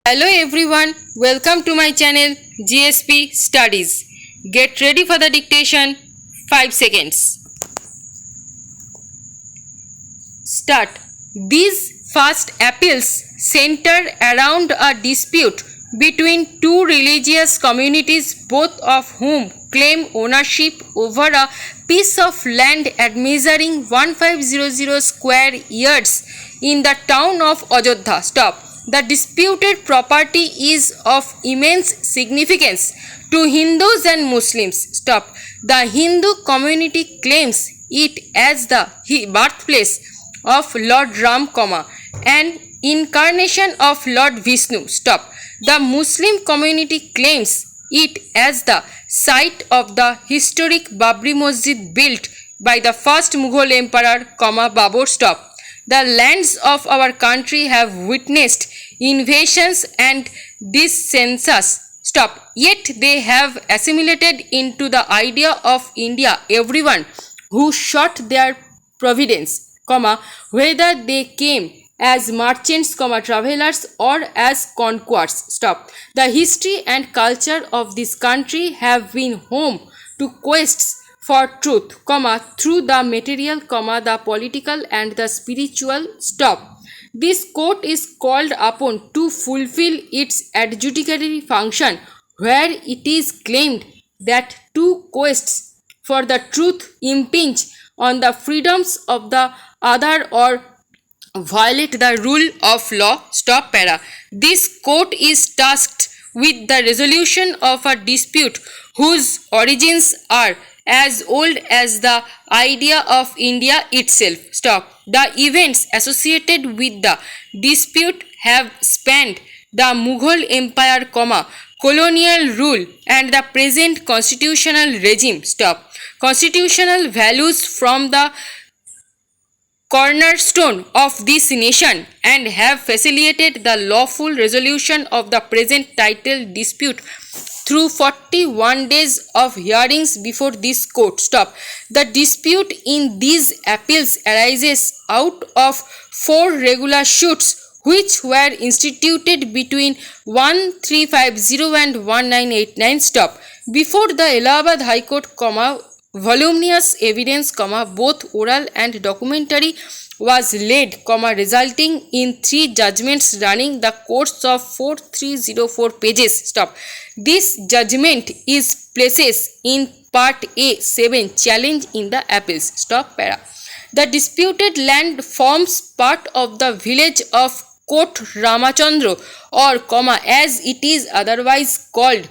Hello everyone, welcome to my channel GSP Studies. Get ready for the dictation. 5 seconds. Start. These first appeals center around a dispute between two religious communities, both of whom claim ownership over a piece of land measuring 1500 square yards in the town of Ajodhya. Stop. The disputed property is of immense significance to Hindus and Muslims. Stop. The Hindu community claims it as the birthplace of Lord Ram, an incarnation of Lord Vishnu. Stop. The Muslim community claims it as the site of the historic Babri Masjid built by the first Mughal emperor, Babur. Stop. The lands of our country have witnessed invasions and dissensions. Stop. Yet they have assimilated into the idea of India everyone who sought their providence, whether they came as merchants, travelers, or as conquerors. Stop. The history and culture of this country have been home to quests for truth, through the material, the political and the spiritual. Stop. This court is called upon to fulfill its adjudicatory function, where it is claimed that two quests for the truth impinge on the freedoms of the other or violate the rule of law. Stop. This court is tasked with the resolution of a dispute whose origins are as old as the idea of India itself. Stop. The events associated with the dispute have spanned the Mughal Empire, colonial rule and the present constitutional regime. Stop. Constitutional values from the cornerstone of this nation and have facilitated the lawful resolution of the present title dispute through 41 days of hearings before this court. Stop. The dispute in these appeals arises out of 4 regular suits which were instituted between 1350 and 1989. Stop. Before the Allahabad High Court, voluminous evidence, both oral and documentary, was laid, resulting in 3 judgments running the course of 4304 pages. Stop. This judgment is places in Part A 7, challenge in the appeals. Stop. The disputed land forms part of the village of Kot Ramachandra, or as it is otherwise called,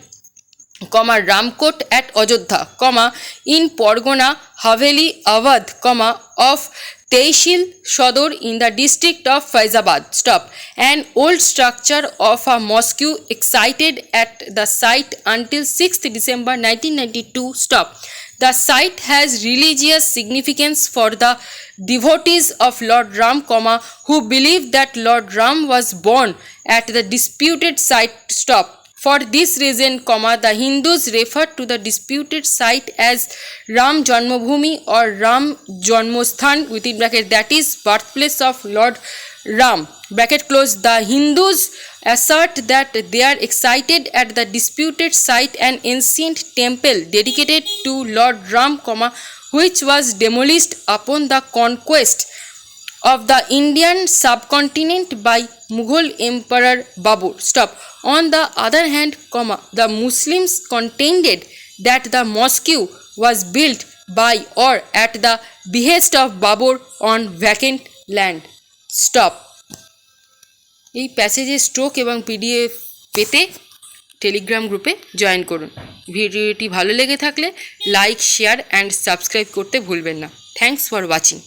Ramkot at Ajodhya, in Pargona, Haveli, Awadh, of Tehsil Sodor in the district of Faizabad. Stop. An old structure of a mosque excited at the site until 6th December 1992. Stop. The site has religious significance for the devotees of Lord Ram, who believe that Lord Ram was born at the disputed site. Stop. For this reason, the Hindus refer to the disputed site as Ram Janmabhoomi or Ram Janmosthan, within bracket, that is birthplace of Lord Ram, bracket close. The Hindus assert that they are excited at the disputed site an ancient temple dedicated to Lord Ram, which was demolished upon the conquest of the Indian subcontinent by Mughal Emperor Babur. Stop. On the other hand, the Muslims contended that the mosque was built by or at the behest of Babur on vacant land. Stop. এই প্যাসেজের stroke এবং PDF পেতে Telegram গ্রুপে join করুন। ভিডিওটি ভালো লেগে থাকলে like, share and subscribe করতে ভুলবেন না। Thanks for watching.